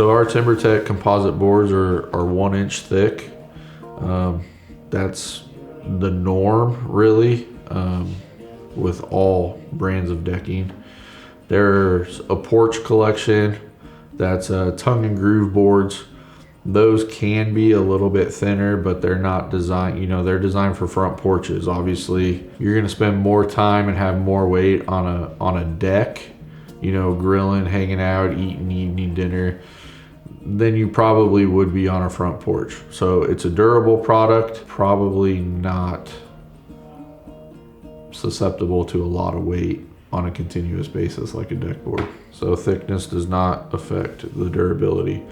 So our TimberTech composite boards are 1 inch thick. That's the norm, really, with all brands of decking. There's a porch collection that's tongue and groove boards. Those can be a little bit thinner, but they're not designed, they're designed for front porches. Obviously, you're gonna spend more time and have more weight on a deck, grilling, hanging out, eating evening dinner, than you probably would be on a front porch. So it's a durable product, probably not susceptible to a lot of weight on a continuous basis like a deck board. So thickness does not affect the durability.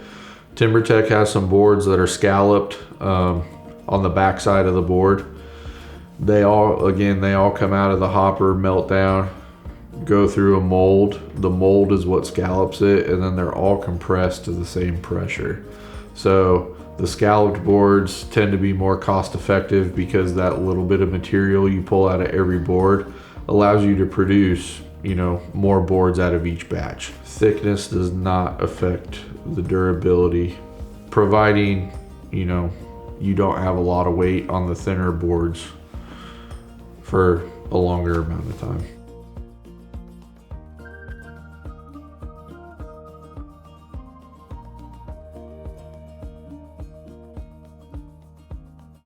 TimberTech has some boards that are scalloped on the back side of the board. They all come out of the hopper, melt down, go through a mold. The mold is what scallops it, and then they're all compressed to the same pressure. So the scalloped boards tend to be more cost effective because that little bit of material you pull out of every board allows you to produce, more boards out of each batch. Thickness does not affect the durability, providing, you don't have a lot of weight on the thinner boards for a longer amount of time.